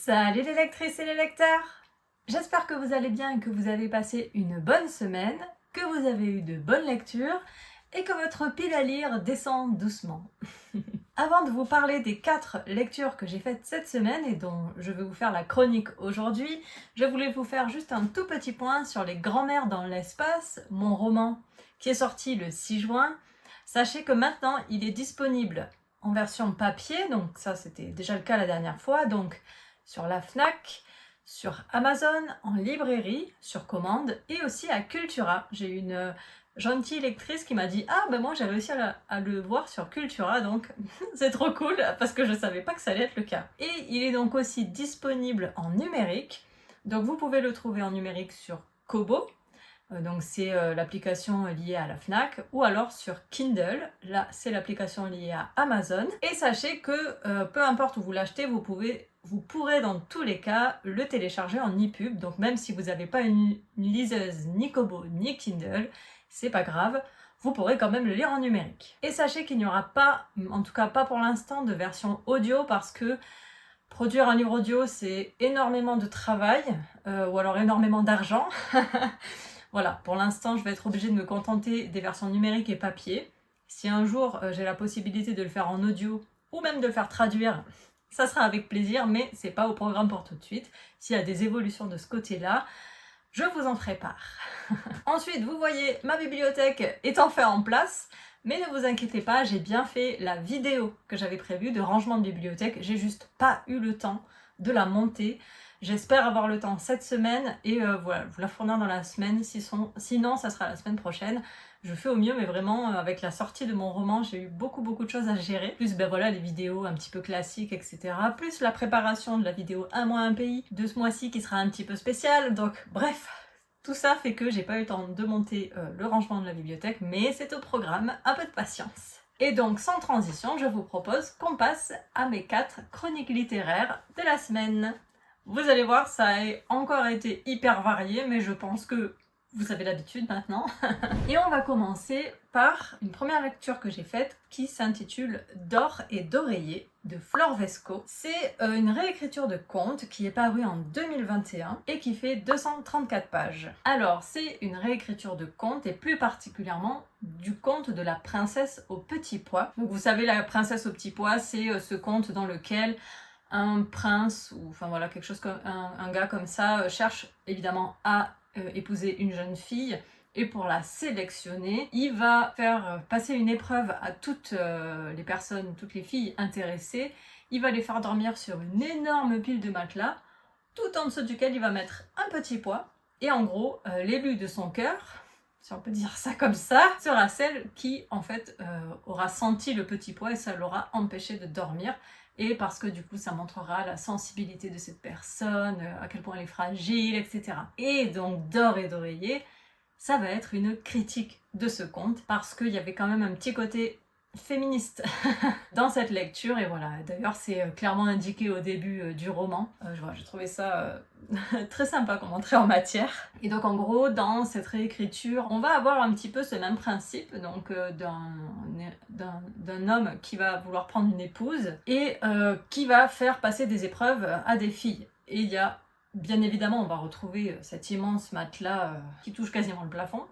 Salut les lectrices et les lecteurs! J'espère que vous allez bien et que vous avez passé une bonne semaine, que vous avez eu de bonnes lectures et que votre pile à lire descend doucement. Avant de vous parler des 4 lectures que j'ai faites cette semaine et dont je vais vous faire la chronique aujourd'hui, je voulais vous faire juste un tout petit point sur Les Grands-mères dans l'espace, mon roman qui est sorti le 6 juin. Sachez que maintenant il est disponible en version papier, donc ça c'était déjà le cas la dernière fois, donc sur la Fnac, sur Amazon, en librairie, sur commande et aussi à Cultura. J'ai une gentille lectrice qui m'a dit « Ah ben moi j'ai réussi à le voir sur Cultura, donc c'est trop cool parce que je savais pas que ça allait être le cas. » Et il est donc aussi disponible en numérique, donc vous pouvez le trouver en numérique sur Kobo, donc c'est l'application liée à la Fnac, ou alors sur Kindle, là c'est l'application liée à Amazon. Et sachez que peu importe où vous l'achetez, vous pourrez dans tous les cas le télécharger en EPUB, donc même si vous n'avez pas une liseuse ni Kobo ni Kindle, c'est pas grave, vous pourrez quand même le lire en numérique. Et sachez qu'il n'y aura pas, en tout cas pas pour l'instant, de version audio parce que produire un livre audio c'est énormément de travail, ou alors énormément d'argent. Voilà, pour l'instant, je vais être obligée de me contenter des versions numériques et papier. Si un jour j'ai la possibilité de le faire en audio ou même de le faire traduire, ça sera avec plaisir, mais c'est pas au programme pour tout de suite. S'il y a des évolutions de ce côté-là, je vous en ferai part. Ensuite, vous voyez, ma bibliothèque est enfin en place, mais ne vous inquiétez pas, j'ai bien fait la vidéo que j'avais prévue de rangement de bibliothèque. J'ai juste pas eu le temps de la monter. J'espère avoir le temps cette semaine et voilà, vous la fournir dans la semaine, sinon ça sera la semaine prochaine. Je fais au mieux, mais vraiment avec la sortie de mon roman, j'ai eu beaucoup de choses à gérer. Plus ben voilà, les vidéos un petit peu classiques, etc. Plus la préparation de la vidéo Un mois un pays de ce mois-ci qui sera un petit peu spéciale. Donc bref, tout ça fait que j'ai pas eu le temps de monter le rangement de la bibliothèque, mais c'est au programme, un peu de patience. Et donc sans transition, je vous propose qu'on passe à mes 4 chroniques littéraires de la semaine. Vous allez voir, ça a encore été hyper varié, mais je pense que vous avez l'habitude maintenant. Et on va commencer par une première lecture que j'ai faite qui s'intitule D'or et d'oreiller de Flore Vesco. C'est une réécriture de conte qui est parue en 2021 et qui fait 234 pages. Alors, c'est une réécriture de conte et plus particulièrement du conte de la princesse au petit pois. Donc vous savez, la princesse au petit pois, c'est ce conte dans lequel un prince, ou enfin voilà, quelque chose comme un gars comme ça, cherche évidemment à épouser une jeune fille, et pour la sélectionner, il va faire passer une épreuve à toutes les personnes, toutes les filles intéressées. Il va les faire dormir sur une énorme pile de matelas, tout en dessous duquel il va mettre un petit pois, et en gros, l'élu de son cœur, si on peut dire ça comme ça, sera celle qui en fait aura senti le petit pois et ça l'aura empêché de dormir. Et parce que du coup ça montrera la sensibilité de cette personne, à quel point elle est fragile, etc. Et donc D'or et d'oreiller, ça va être une critique de ce conte, parce qu'il y avait quand même un petit côté féministe dans cette lecture, et voilà, d'ailleurs c'est clairement indiqué au début du roman. J'ai trouvé ça très sympa comme entrée en matière. Et donc en gros, dans cette réécriture, on va avoir un petit peu ce même principe, donc d'un homme qui va vouloir prendre une épouse et qui va faire passer des épreuves à des filles. Et il y a, bien évidemment, on va retrouver cet immense matelas qui touche quasiment le plafond.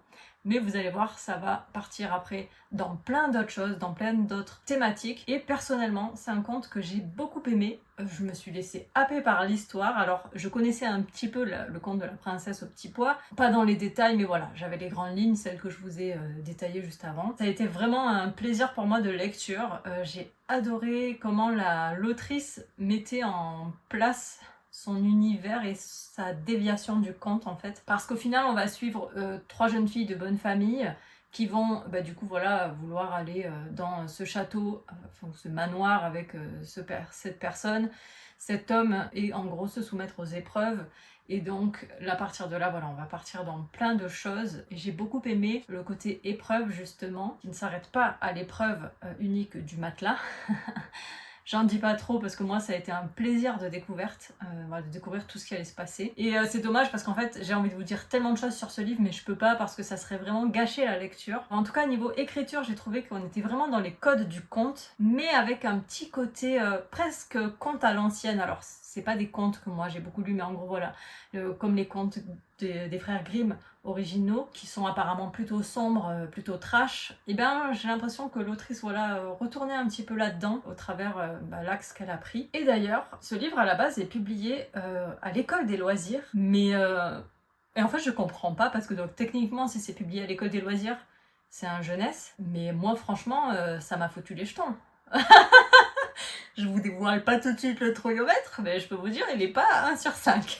Mais vous allez voir, ça va partir après dans plein d'autres choses, dans plein d'autres thématiques. Et personnellement, c'est un conte que j'ai beaucoup aimé. Je me suis laissée happer par l'histoire. Alors, je connaissais un petit peu le conte de la princesse au petit pois. Pas dans les détails, mais voilà, j'avais les grandes lignes, celles que je vous ai détaillées juste avant. Ça a été vraiment un plaisir pour moi de lecture. J'ai adoré comment l'autrice mettait en place son univers et sa déviation du conte en fait. Parce qu'au final, on va suivre 3 jeunes filles de bonne famille qui vont du coup voilà vouloir aller dans ce château, ce manoir avec cette personne, cet homme, et en gros se soumettre aux épreuves. Et donc à partir de là, voilà, on va partir dans plein de choses. Et j'ai beaucoup aimé le côté épreuve justement, qui ne s'arrête pas à l'épreuve unique du matelas. J'en dis pas trop parce que moi ça a été un plaisir de découverte, de découvrir tout ce qui allait se passer. Et c'est dommage parce qu'en fait j'ai envie de vous dire tellement de choses sur ce livre, mais je peux pas parce que ça serait vraiment gâcher la lecture. En tout cas niveau écriture, j'ai trouvé qu'on était vraiment dans les codes du conte, mais avec un petit côté presque conte à l'ancienne. Alors c'est pas des contes que moi j'ai beaucoup lus, mais en gros voilà, comme les contes des frères Grimm originaux, qui sont apparemment plutôt sombres, plutôt trash, et bien j'ai l'impression que l'autrice voilà, retournait un petit peu là-dedans, au travers l'axe qu'elle a pris. Et d'ailleurs, ce livre à la base est publié à l'école des loisirs, mais... et en fait je comprends pas, parce que donc techniquement si c'est publié à l'école des loisirs, c'est un jeunesse, mais moi franchement ça m'a foutu les jetons. Je vous dévoile pas tout de suite le troyomètre, mais je peux vous dire, il est pas 1 sur 5.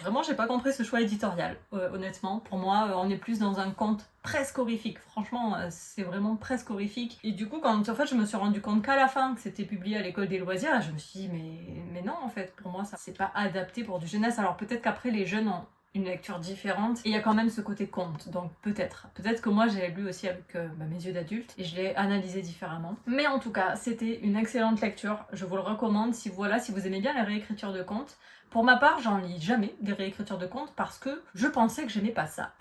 Vraiment, j'ai pas compris ce choix éditorial, honnêtement. Pour moi, on est plus dans un conte presque horrifique. Franchement, c'est vraiment presque horrifique. Et du coup, quand en fait, je me suis rendu compte qu'à la fin, que c'était publié à l'école des loisirs, je me suis dit, mais non, en fait, pour moi, ça c'est pas adapté pour du jeunesse. Alors peut-être qu'après, les jeunes ont une lecture différente, et il y a quand même ce côté conte, donc peut-être que moi j'ai lu aussi avec mes yeux d'adulte et je l'ai analysé différemment, mais en tout cas c'était une excellente lecture, je vous le recommande si vous aimez bien les réécritures de contes. Pour ma part, j'en lis jamais des réécritures de contes parce que je pensais que j'aimais pas ça.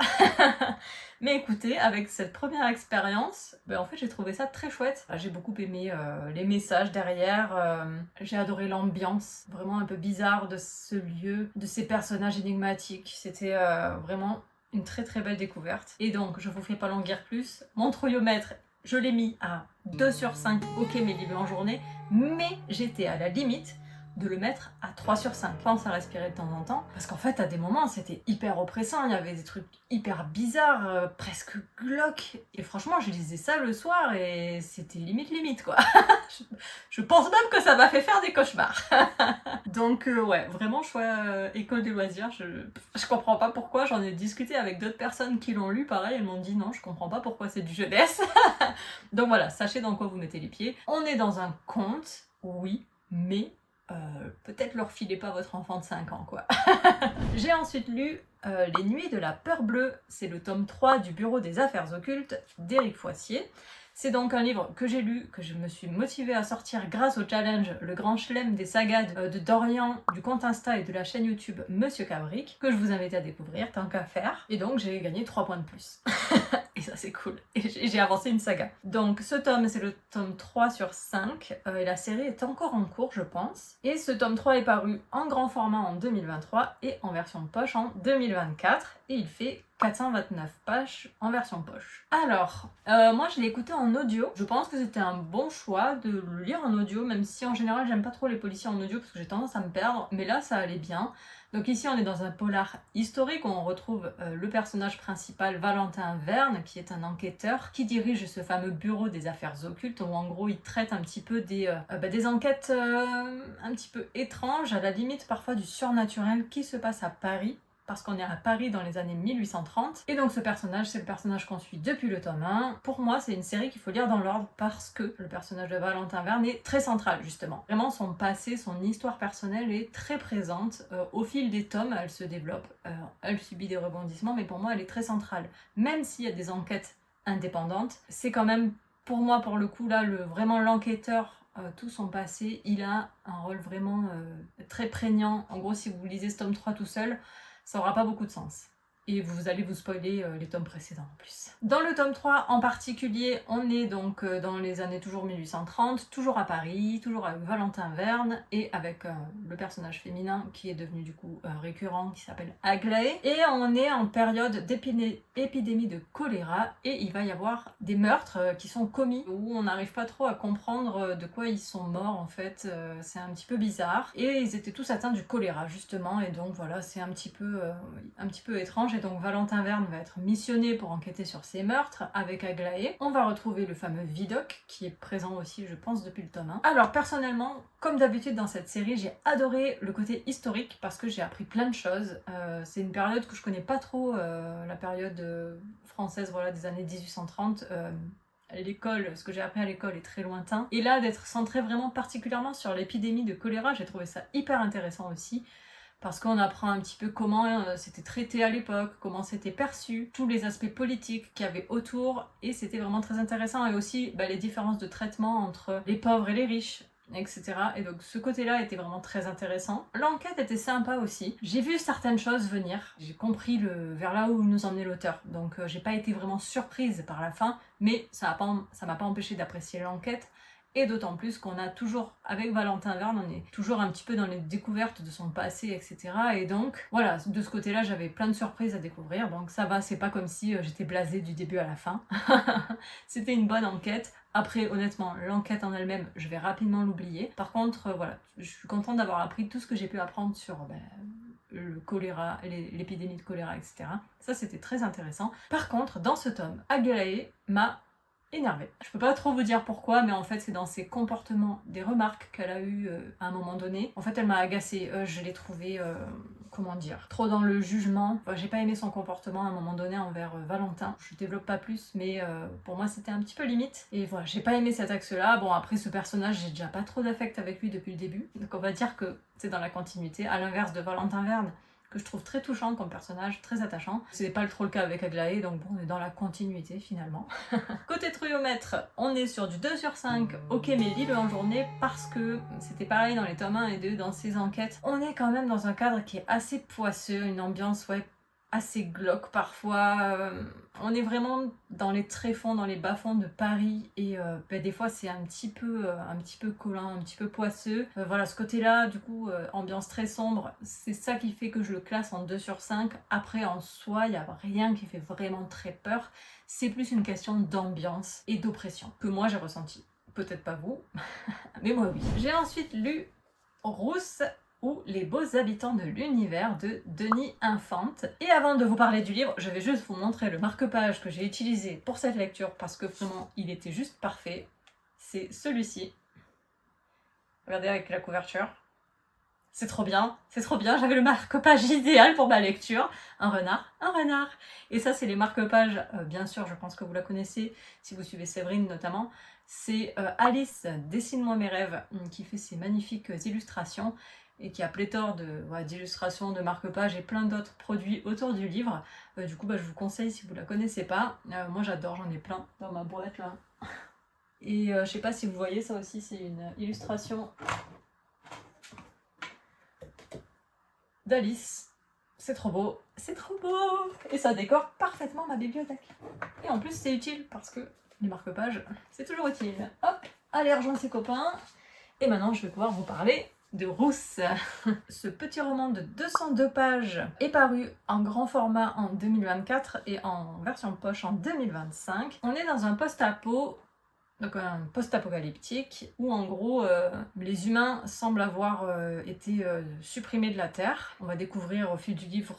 Mais écoutez, avec cette première expérience, en fait j'ai trouvé ça très chouette. J'ai beaucoup aimé les messages derrière, j'ai adoré l'ambiance vraiment un peu bizarre de ce lieu, de ces personnages énigmatiques. C'était vraiment une très très belle découverte. Et donc, je vous fais pas languir plus, mon troyomètre, je l'ai mis à 2 sur 5, ok mes livres en journée, mais j'étais à la limite de le mettre à 3 sur 5. Pense à respirer de temps en temps, parce qu'en fait, à des moments, c'était hyper oppressant, il y avait des trucs hyper bizarres, presque glauques, et franchement, je lisais ça le soir, et c'était limite, quoi. je pense même que ça m'a fait faire des cauchemars. Donc, ouais, vraiment, choix école des loisirs, je comprends pas pourquoi, j'en ai discuté avec d'autres personnes qui l'ont lu, pareil, elles m'ont dit non, je comprends pas pourquoi c'est du jeunesse. Donc voilà, sachez dans quoi vous mettez les pieds. On est dans un conte, oui, mais... peut-être leur filez pas votre enfant de 5 ans, quoi. J'ai ensuite lu Les Nuits de la Peur Bleue, c'est le tome 3 du Bureau des Affaires Occultes d'Éric Foissier. C'est donc un livre que j'ai lu, que je me suis motivée à sortir grâce au challenge Le Grand Chelem des Sagades de Dorian, du compte Insta et de la chaîne YouTube Monsieur Cabric, que je vous invite à découvrir, tant qu'à faire. Et donc j'ai gagné 3 points de plus. Et ça c'est cool. Et j'ai avancé une saga. Donc ce tome, c'est le tome 3 sur 5. Et la série est encore en cours, je pense. Et ce tome 3 est paru en grand format en 2023 et en version poche en 2024. Et il fait 429 pages en version poche. Alors, moi je l'ai écouté en audio. Je pense que c'était un bon choix de le lire en audio, même si en général j'aime pas trop les policiers en audio parce que j'ai tendance à me perdre. Mais là ça allait bien. Donc ici on est dans un polar historique où on retrouve le personnage principal Valentin Verne, qui est un enquêteur qui dirige ce fameux bureau des affaires occultes où en gros il traite un petit peu des enquêtes un petit peu étranges, à la limite parfois du surnaturel qui se passe à Paris. Parce qu'on est à Paris dans les années 1830. Et donc ce personnage, c'est le personnage qu'on suit depuis le tome 1. Pour moi, c'est une série qu'il faut lire dans l'ordre parce que le personnage de Valentin Verne est très central, justement. Vraiment, son passé, son histoire personnelle est très présente. Au fil des tomes, elle se développe. Elle subit des rebondissements, mais pour moi, elle est très centrale. Même s'il y a des enquêtes indépendantes, c'est quand même, pour moi, pour le coup, là, vraiment l'enquêteur... tout son passé, il a un rôle vraiment très prégnant. En gros, si vous lisez ce tome 3 tout seul, ça n'aura pas beaucoup de sens. Et vous allez vous spoiler les tomes précédents en plus. Dans le tome 3 en particulier, on est donc dans les années toujours 1830, toujours à Paris, toujours avec Valentin Verne et avec le personnage féminin qui est devenu du coup récurrent, qui s'appelle Aglaé. Et on est en période d'épidémie de choléra et il va y avoir des meurtres qui sont commis où on n'arrive pas trop à comprendre de quoi ils sont morts en fait. C'est un petit peu bizarre. Et ils étaient tous atteints du choléra justement et donc voilà, c'est un petit peu étrange. Et donc Valentin Verne va être missionné pour enquêter sur ces meurtres avec Aglaé. On va retrouver le fameux Vidocq qui est présent aussi je pense depuis le tome 1. Alors personnellement, comme d'habitude dans cette série, j'ai adoré le côté historique parce que j'ai appris plein de choses. C'est une période que je connais pas trop, la période française voilà, des années 1830. L'école, ce que j'ai appris à l'école est très lointain. Et là, d'être centré vraiment particulièrement sur l'épidémie de choléra, j'ai trouvé ça hyper intéressant aussi. Parce qu'on apprend un petit peu comment c'était traité à l'époque, comment c'était perçu, tous les aspects politiques qu'il y avait autour, et c'était vraiment très intéressant, et aussi les différences de traitement entre les pauvres et les riches, etc. Et donc ce côté-là était vraiment très intéressant. L'enquête était sympa aussi. J'ai vu certaines choses venir, j'ai compris vers là où nous emmenait l'auteur, donc j'ai pas été vraiment surprise par la fin, mais ça m'a pas empêché d'apprécier l'enquête. et d'autant plus qu'on a toujours, avec Valentin Verne, on est toujours un petit peu dans les découvertes de son passé, etc. Et donc, voilà, de ce côté-là, j'avais plein de surprises à découvrir, donc ça va, c'est pas comme si j'étais blasée du début à la fin. C'était une bonne enquête. Après, honnêtement, l'enquête en elle-même, je vais rapidement l'oublier. Par contre, voilà, je suis contente d'avoir appris tout ce que j'ai pu apprendre sur le choléra, l'épidémie de choléra, etc. Ça, c'était très intéressant. Par contre, dans ce tome, Aglaé m'a énervée. Je peux pas trop vous dire pourquoi, mais en fait, c'est dans ses comportements, des remarques qu'elle a eues à un moment donné. En fait, elle m'a agacée. Je l'ai trouvée, comment dire, trop dans le jugement. Enfin, j'ai pas aimé son comportement à un moment donné envers Valentin. Je développe pas plus, mais pour moi, c'était un petit peu limite. Et voilà, j'ai pas aimé cet axe-là. Bon, après, ce personnage, j'ai déjà pas trop d'affect avec lui depuis le début. Donc, on va dire que c'est dans la continuité, à l'inverse de Valentin Verne, que je trouve très touchant comme personnage, très attachant. C'est pas trop le cas avec Aglaé, donc bon, on est dans la continuité finalement. Côté trouillomètre, on est sur du 2 sur 5, ok, mais lis-le en journée, parce que c'était pareil dans les tomes 1 et 2, dans ces enquêtes. On est quand même dans un cadre qui est assez poisseux, une ambiance, ouais, assez glauque parfois. On est vraiment dans les tréfonds, dans les bas-fonds de Paris, et des fois c'est un petit peu collant, un petit peu poisseux. Voilà, ce côté-là, du coup, ambiance très sombre, c'est ça qui fait que je le classe en 2 sur 5. Après, en soi, il n'y a rien qui fait vraiment très peur. C'est plus une question d'ambiance et d'oppression que moi j'ai ressenti. Peut-être pas vous, mais moi oui. J'ai ensuite lu Rousse ou Les beaux habitants de l'univers de Denis Infante. Et avant de vous parler du livre, je vais juste vous montrer le marque-page que j'ai utilisé pour cette lecture parce que vraiment il était juste parfait. C'est celui-ci. Regardez avec la couverture. C'est trop bien, j'avais le marque-page idéal pour ma lecture. Un renard, un renard. Et ça, c'est les marque-pages, bien sûr, je pense que vous la connaissez, si vous suivez Séverine notamment. C'est Alice, Dessine-moi mes rêves, qui fait ces magnifiques illustrations et qui a pléthore d'illustrations, de marque-pages et plein d'autres produits autour du livre. Du coup, je vous conseille si vous la connaissez pas. Moi, j'adore, j'en ai plein dans ma boîte là. Et je sais pas si vous voyez, ça aussi, c'est une illustration d'Alice. C'est trop beau, c'est trop beau. Et ça décore parfaitement ma bibliothèque. Et en plus, c'est utile parce que les marque-pages, c'est toujours utile. Hop, allez rejoindre ses copains. Et maintenant, je vais pouvoir vous parler de Rousse. Ce petit roman de 202 pages est paru en grand format en 2024 et en version poche en 2025. On est dans un post-apo, donc un post-apocalyptique, où en gros les humains semblent avoir été supprimés de la Terre. On va découvrir au fil du livre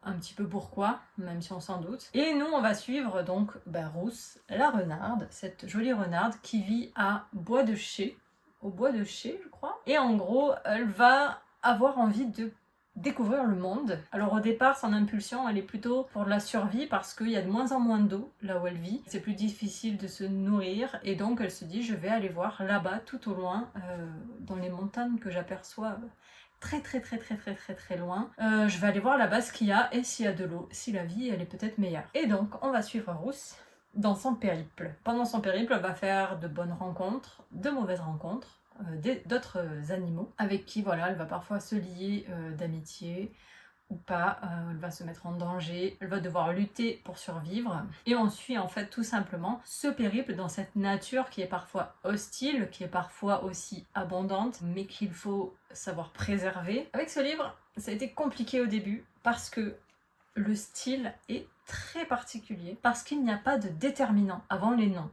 un petit peu pourquoi, même si on s'en doute. Et nous, on va suivre donc Rousse, la renarde, cette jolie renarde qui vit à Bois de Chez, au Bois de Chez, je crois. Et en gros, elle va avoir envie de découvrir le monde. Alors au départ, son impulsion, elle est plutôt pour la survie parce qu'il y a de moins en moins d'eau là où elle vit. C'est plus difficile de se nourrir et donc elle se dit je vais aller voir là-bas tout au loin, dans les montagnes que j'aperçois très loin. Je vais aller voir là-bas ce qu'il y a et s'il y a de l'eau, si la vie elle est peut-être meilleure. Et donc on va suivre Rousse dans son périple. Pendant son périple, elle va faire de bonnes rencontres, de mauvaises rencontres, d'autres animaux avec qui voilà, elle va parfois se lier d'amitié ou pas, elle va se mettre en danger, elle va devoir lutter pour survivre et on suit en fait tout simplement ce périple dans cette nature qui est parfois hostile, qui est parfois aussi abondante mais qu'il faut savoir préserver. Avec ce livre, ça a été compliqué au début parce que le style est très particulier, parce qu'il n'y a pas de déterminant avant les noms.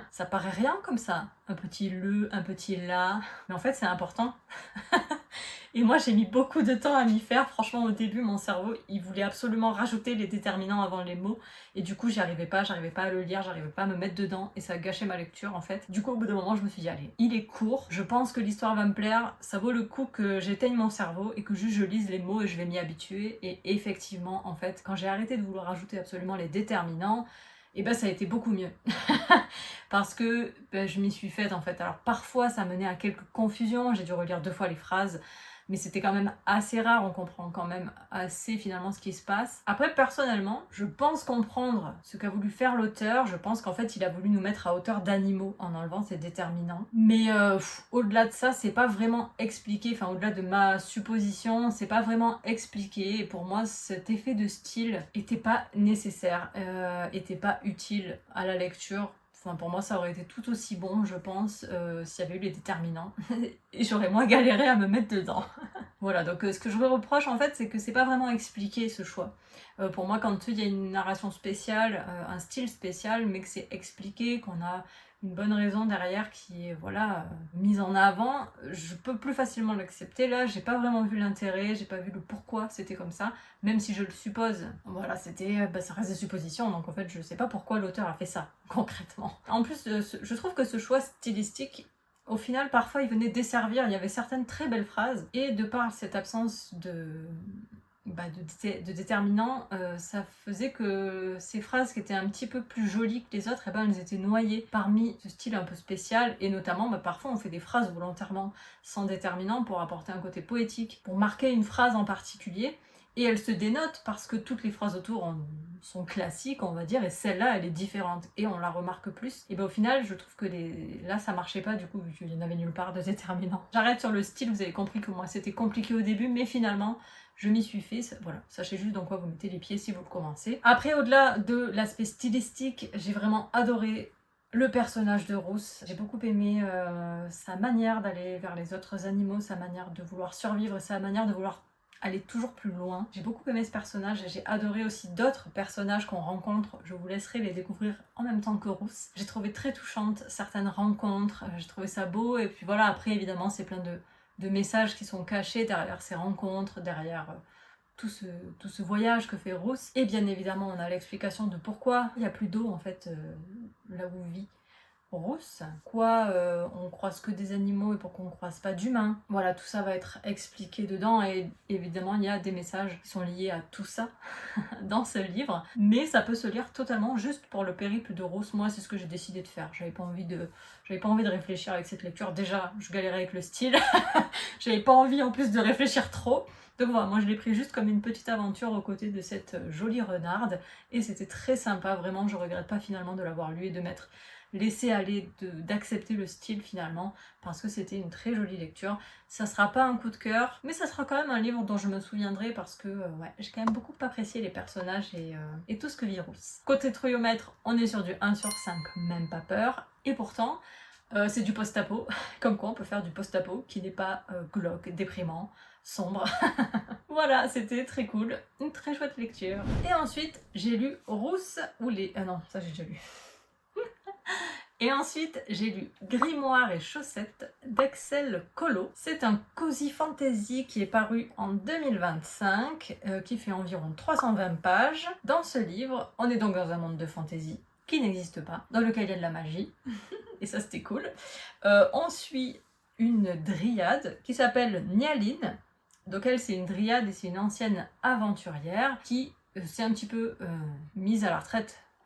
Ça paraît rien comme ça, un petit le, un petit la, mais en fait c'est important. Et moi j'ai mis beaucoup de temps à m'y faire, franchement au début mon cerveau il voulait absolument rajouter les déterminants avant les mots, et du coup j'arrivais pas à le lire, j'arrivais pas à me mettre dedans, et ça a gâché ma lecture en fait. Du coup au bout d'un moment je me suis dit allez, il est court, je pense que l'histoire va me plaire, ça vaut le coup que j'éteigne mon cerveau et que juste je lise les mots et je vais m'y habituer, et effectivement en fait quand j'ai arrêté de vouloir rajouter absolument les déterminants, et ça a été beaucoup mieux. Parce que je m'y suis faite en fait. Alors parfois ça menait à quelques confusions, j'ai dû relire 2 fois les phrases, mais c'était quand même assez rare, on comprend quand même assez finalement ce qui se passe. Après personnellement, je pense comprendre ce qu'a voulu faire l'auteur, je pense qu'en fait il a voulu nous mettre à hauteur d'animaux en enlevant ses déterminants. Mais au-delà de ça, c'est pas vraiment expliqué, enfin au-delà de ma supposition, c'est pas vraiment expliqué, et pour moi cet effet de style était pas nécessaire, était pas utile à la lecture. Enfin, pour moi, ça aurait été tout aussi bon, je pense, s'il y avait eu les déterminants. Et j'aurais moins galéré à me mettre dedans. Voilà, donc ce que je reproche en fait, c'est que c'est pas vraiment expliqué ce choix. Pour moi, quand il y a une narration spéciale, un style spécial, mais que c'est expliqué, qu'on a une bonne raison derrière qui est voilà mise en avant, je peux plus facilement l'accepter. Là, j'ai pas vraiment vu l'intérêt, j'ai pas vu le pourquoi c'était comme ça, même si je le suppose. Voilà, ça reste des suppositions, donc en fait, je sais pas pourquoi l'auteur a fait ça concrètement. En plus, je trouve que ce choix stylistique, au final, parfois, il venait desservir. Il y avait certaines très belles phrases, et de par cette absence de déterminants, ça faisait que ces phrases qui étaient un petit peu plus jolies que les autres, elles étaient noyées parmi ce style un peu spécial, et notamment parfois on fait des phrases volontairement sans déterminant pour apporter un côté poétique, pour marquer une phrase en particulier, et elle se dénote parce que toutes les phrases autour sont classiques, on va dire, et celle-là elle est différente et on la remarque plus. Et au final, je trouve que là ça marchait pas du coup, vu qu'il y en avait nulle part de déterminant. J'arrête sur le style, vous avez compris que moi c'était compliqué au début, mais finalement je m'y suis fait. Voilà, sachez juste dans quoi vous mettez les pieds si vous le commencez. Après, au-delà de l'aspect stylistique, j'ai vraiment adoré le personnage de Rousse. J'ai beaucoup aimé sa manière d'aller vers les autres animaux, sa manière de vouloir survivre, sa manière de vouloir aller toujours plus loin. J'ai beaucoup aimé ce personnage et j'ai adoré aussi d'autres personnages qu'on rencontre. Je vous laisserai les découvrir en même temps que Rousse. J'ai trouvé très touchante certaines rencontres, j'ai trouvé ça beau, et puis voilà, après évidemment c'est plein de messages qui sont cachés derrière ces rencontres, derrière tout ce voyage que fait Rousse. Et bien évidemment on a l'explication de pourquoi il n'y a plus d'eau en fait là où vit Rousse, on croise que des animaux et pourquoi on croise pas d'humains. Voilà, tout ça va être expliqué dedans, et évidemment il y a des messages qui sont liés à tout ça dans ce livre, mais ça peut se lire totalement juste pour le périple de Rousse. Moi c'est ce que j'ai décidé de faire, j'avais pas envie de réfléchir avec cette lecture. Déjà je galérais avec le style, j'avais pas envie en plus de réfléchir trop. Donc voilà, moi je l'ai pris juste comme une petite aventure aux côtés de cette jolie renarde, et c'était très sympa, vraiment je regrette pas finalement de l'avoir lu et de m'être laisser aller, d'accepter le style finalement, parce que c'était une très jolie lecture. Ça sera pas un coup de cœur, mais ça sera quand même un livre dont je me souviendrai, parce que ouais, j'ai quand même beaucoup apprécié les personnages et tout ce que vit Rousse. Côté trouillomètre, on est sur du 1/5, même pas peur, et pourtant c'est du post-apo, comme quoi on peut faire du post-apo qui n'est pas glauque, déprimant, sombre. Voilà, c'était très cool, une très chouette lecture. Et ensuite, j'ai lu Rousse ou les... Ah non, ça j'ai déjà lu. Et ensuite, j'ai lu Grimoire et chaussettes d'Axel Collot. C'est un cozy fantasy qui est paru en 2025, qui fait environ 320 pages. Dans ce livre, on est donc dans un monde de fantasy qui n'existe pas, dans lequel il y a de la magie, et ça c'était cool. On suit une dryade qui s'appelle Nyaline. Donc elle, c'est une dryade et c'est une ancienne aventurière qui s'est un petit peu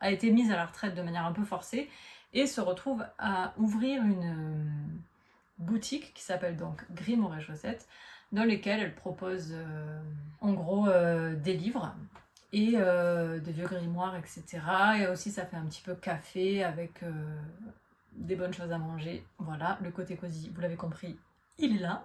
a été mise à la retraite de manière un peu forcée, et se retrouve à ouvrir une boutique qui s'appelle donc Grimoire et chaussettes, dans lesquelles elle propose en gros des livres et des vieux grimoires, etc. Et aussi ça fait un petit peu café avec des bonnes choses à manger. Voilà, le côté cosy, vous l'avez compris, il est là.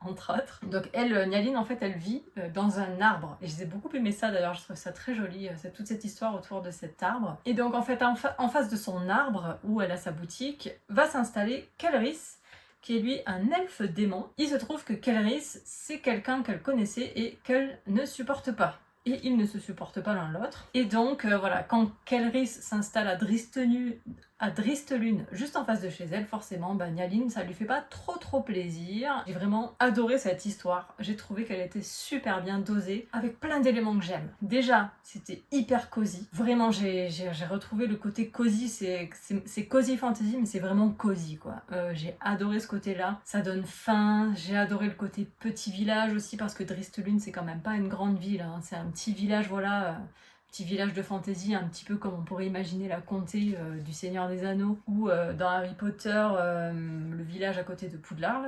Entre autres. Donc elle, Nyaline, en fait, elle vit dans un arbre. Et j'ai beaucoup aimé ça d'ailleurs, je trouve ça très joli, toute cette histoire autour de cet arbre. Et donc en fait, en face de son arbre, où elle a sa boutique, va s'installer Kelris, qui est lui un elfe démon. Il se trouve que Kelris, c'est quelqu'un qu'elle connaissait et qu'elle ne supporte pas. Et ils ne se supportent pas l'un l'autre. Et donc voilà, quand Kelris s'installe à Dristelune, juste en face de chez elle, forcément, Nyaline, ça lui fait pas trop plaisir. J'ai vraiment adoré cette histoire. J'ai trouvé qu'elle était super bien dosée, avec plein d'éléments que j'aime. Déjà, c'était hyper cosy. Vraiment, j'ai retrouvé le côté cosy. C'est cosy fantasy, mais c'est vraiment cosy, quoi. J'ai adoré ce côté-là. Ça donne faim. J'ai adoré le côté petit village aussi, parce que Dristelune, c'est quand même pas une grande ville, hein. C'est un petit village, voilà... petit village de fantasy, un petit peu comme on pourrait imaginer la comté du Seigneur des Anneaux, ou dans Harry Potter, le village à côté de Poudlard,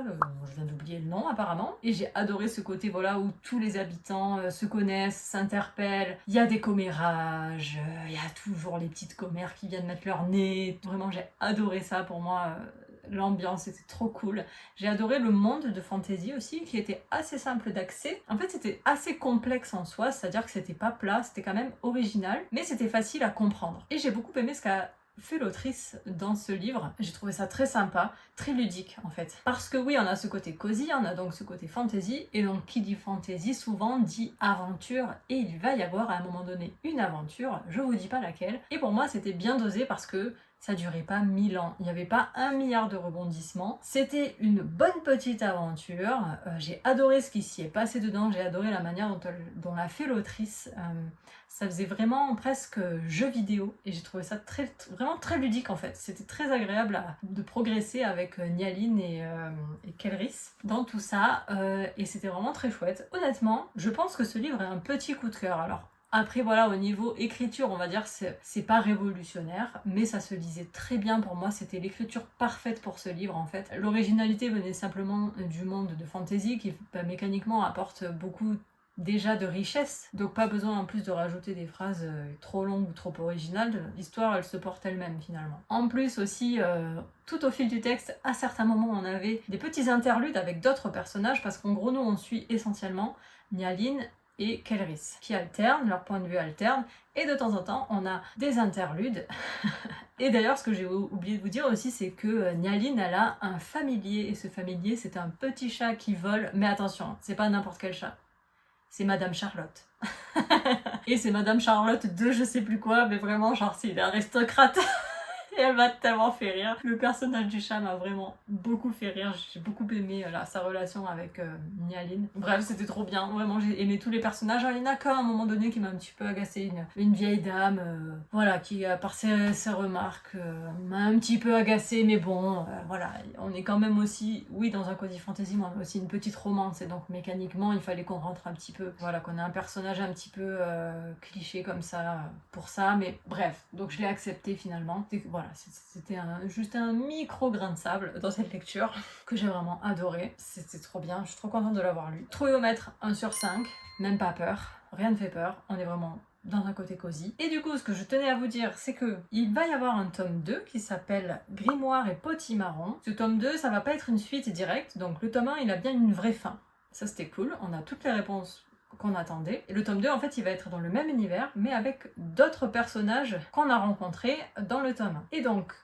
je viens d'oublier le nom apparemment. Et j'ai adoré ce côté voilà où tous les habitants se connaissent, s'interpellent, il y a des commérages, il y a toujours les petites commères qui viennent mettre leur nez. Vraiment j'ai adoré ça, pour moi. L'ambiance était trop cool. J'ai adoré le monde de fantasy aussi, qui était assez simple d'accès. En fait, c'était assez complexe en soi, c'est-à-dire que c'était pas plat, c'était quand même original, mais c'était facile à comprendre. Et j'ai beaucoup aimé ce qu'a fait l'autrice dans ce livre. J'ai trouvé ça très sympa, très ludique en fait. Parce que oui, on a ce côté cosy, on a donc ce côté fantasy, et donc qui dit fantasy souvent dit aventure, et il va y avoir à un moment donné une aventure, je vous dis pas laquelle, et pour moi c'était bien dosé parce que ça durait pas 1000 ans, il n'y avait pas 1 milliard de rebondissements, c'était une bonne petite aventure, j'ai adoré ce qui s'y est passé dedans, j'ai adoré la manière dont l'a fait l'autrice, ça faisait vraiment presque jeu vidéo, et j'ai trouvé ça vraiment très ludique en fait, c'était très agréable de progresser avec Nyaline et Kelris dans tout ça, et c'était vraiment très chouette. Honnêtement, je pense que ce livre est un petit coup de cœur. Alors, après voilà, au niveau écriture, on va dire c'est pas révolutionnaire, mais ça se lisait très bien pour moi, c'était l'écriture parfaite pour ce livre en fait. L'originalité venait simplement du monde de fantasy qui mécaniquement apporte beaucoup déjà de richesse, donc pas besoin en plus de rajouter des phrases trop longues ou trop originales, l'histoire elle se porte elle-même finalement. En plus aussi, tout au fil du texte, à certains moments on avait des petits interludes avec d'autres personnages, parce qu'en gros nous on suit essentiellement Nyaline et Kelris, qui alternent, leur point de vue alterne, et de temps en temps on a des interludes. Et d'ailleurs ce que j'ai oublié de vous dire aussi, c'est que Nyaline elle a un familier, et ce familier c'est un petit chat qui vole, mais attention, c'est pas n'importe quel chat. C'est Madame Charlotte. Et c'est Madame Charlotte de je sais plus quoi, mais vraiment genre c'est une aristocrate. Et elle m'a tellement fait rire. Le personnage du chat m'a vraiment beaucoup fait rire. J'ai beaucoup aimé sa relation avec Nyaline. Bref, c'était trop bien. Vraiment, j'ai aimé tous les personnages. Alors, il y en a qu'à un moment donné qui m'a un petit peu agacé. Une vieille dame, voilà, qui, par ses remarques, m'a un petit peu agacée. Mais bon, voilà, on est quand même aussi, oui, dans un cosy fantasy, mais on a aussi une petite romance. Et donc, mécaniquement, il fallait qu'on rentre un petit peu, voilà, qu'on ait un personnage un petit peu cliché comme ça, pour ça. Mais bref, donc je l'ai accepté finalement. Voilà, c'était juste un micro grain de sable dans cette lecture que j'ai vraiment adoré. C'était trop bien, je suis trop contente de l'avoir lu. Trouvomètre 1 sur 5, même pas peur, rien ne fait peur, on est vraiment dans un côté cosy. Et du coup, ce que je tenais à vous dire, c'est que il va y avoir un tome 2 qui s'appelle Grimoire et Potimarron. Ce tome 2, ça va pas être une suite directe, donc le tome 1, il a bien une vraie fin. Ça, c'était cool, on a toutes les réponses qu'on attendait. Et le tome 2, en fait, il va être dans le même univers, mais avec d'autres personnages qu'on a rencontrés dans le tome 1. Et donc,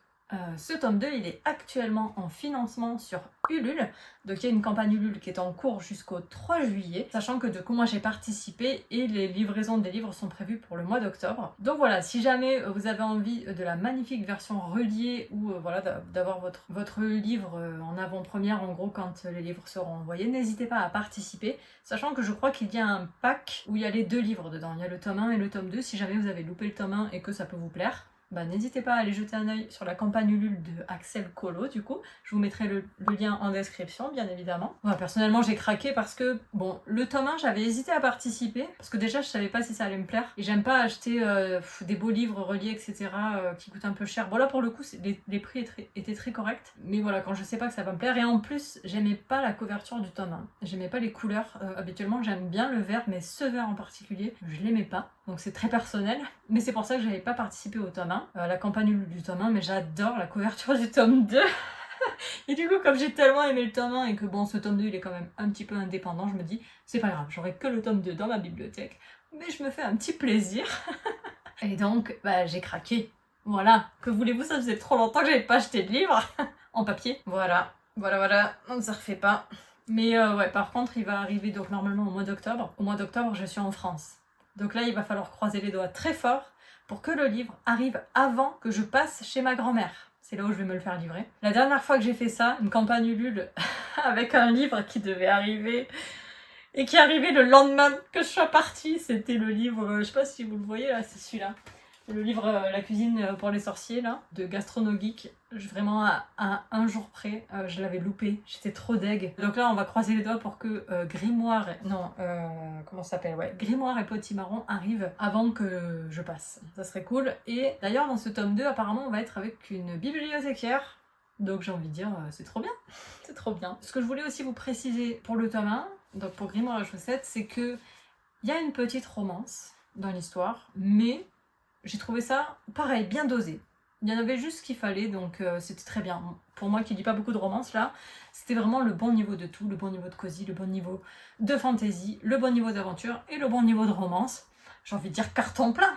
ce tome 2, il est actuellement en financement sur Ulule. Donc il y a une campagne Ulule qui est en cours jusqu'au 3 juillet, sachant que de coup moi j'ai participé et les livraisons des livres sont prévues pour le mois d'octobre. Donc voilà, si jamais vous avez envie de la magnifique version reliée ou voilà d'avoir votre livre en avant-première en gros quand les livres seront envoyés, n'hésitez pas à participer, sachant que je crois qu'il y a un pack où il y a les 2 livres dedans. Il y a le tome 1 et le tome 2, si jamais vous avez loupé le tome 1 et que ça peut vous plaire. Bah, n'hésitez pas à aller jeter un œil sur la campagne Ulule de Axel Colo, du coup. Je vous mettrai le lien en description, bien évidemment. Moi, personnellement, j'ai craqué parce que, bon, le tome 1, j'avais hésité à participer, parce que déjà, je savais pas si ça allait me plaire. Et j'aime pas acheter des beaux livres reliés, etc., qui coûtent un peu cher. Bon, là, pour le coup, les prix étaient très corrects. Mais voilà, quand je sais pas que ça va me plaire. Et en plus, j'aimais pas la couverture du tome 1. J'aimais pas les couleurs. Habituellement, j'aime bien le vert, mais ce vert en particulier, je l'aimais pas. Donc c'est très personnel. Mais c'est pour ça que j'avais pas participé au tome 1. La campagne du tome 1, mais j'adore la couverture du tome 2. Et du coup, comme j'ai tellement aimé le tome 1 et que bon, ce tome 2 il est quand même un petit peu indépendant, je me dis, c'est pas grave, j'aurai que le tome 2 dans ma bibliothèque, mais je me fais un petit plaisir. Et donc, bah, j'ai craqué. Voilà. Que voulez-vous, ça faisait trop longtemps que j'avais pas acheté de livre en papier. Voilà. Donc ça refait pas. Mais ouais, par contre, il va arriver donc normalement au mois d'octobre. Au mois d'octobre, je suis en France. Donc là, il va falloir croiser les doigts très fort pour que le livre arrive avant que je passe chez ma grand-mère. C'est là où je vais me le faire livrer. La dernière fois que j'ai fait ça, une campagne Ulule avec un livre qui devait arriver et qui arrivait le lendemain que je sois partie, c'était le livre, je sais pas si vous le voyez là, c'est celui-là. Le livre La cuisine pour les sorciers là, de Gastrono Geek. Vraiment à un jour près, je l'avais loupé, j'étais trop deg. Donc là on va croiser les doigts pour que Grimoire et Potimarron arrivent avant que je passe. Ça serait cool. Et d'ailleurs dans ce tome 2 apparemment on va être avec une bibliothécaire. Donc j'ai envie de dire c'est trop bien. C'est trop bien. Ce que je voulais aussi vous préciser pour le tome 1, donc pour Grimoire et la chaussette, c'est que il y a une petite romance dans l'histoire, mais j'ai trouvé ça, pareil, bien dosé. Il y en avait juste ce qu'il fallait, donc c'était très bien. Pour moi qui lis pas beaucoup de romance, là, c'était vraiment le bon niveau de tout, le bon niveau de cosy, le bon niveau de fantasy, le bon niveau d'aventure et le bon niveau de romance. j'ai envie de dire carton plein.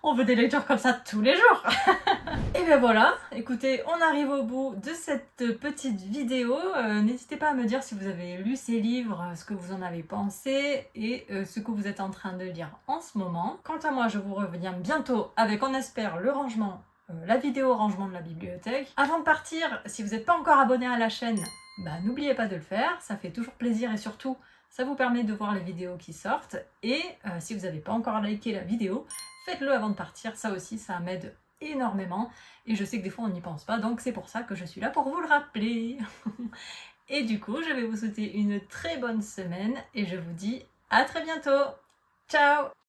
On veut des lectures comme ça tous les jours. Et bien voilà, écoutez, on arrive au bout de cette petite vidéo. N'hésitez pas à me dire si vous avez lu ces livres, ce que vous en avez pensé et ce que vous êtes en train de lire en ce moment. Quant à moi, je vous reviens bientôt avec, on espère, le rangement, la vidéo rangement de la bibliothèque. Avant de partir, si vous n'êtes pas encore abonné à la chaîne, n'oubliez pas de le faire, ça fait toujours plaisir et surtout, ça vous permet de voir les vidéos qui sortent. Et si vous n'avez pas encore liké la vidéo, faites-le avant de partir, ça aussi, ça m'aide énormément. Et je sais que des fois on n'y pense pas, donc c'est pour ça que je suis là pour vous le rappeler. Et du coup, je vais vous souhaiter une très bonne semaine et je vous dis à très bientôt. Ciao!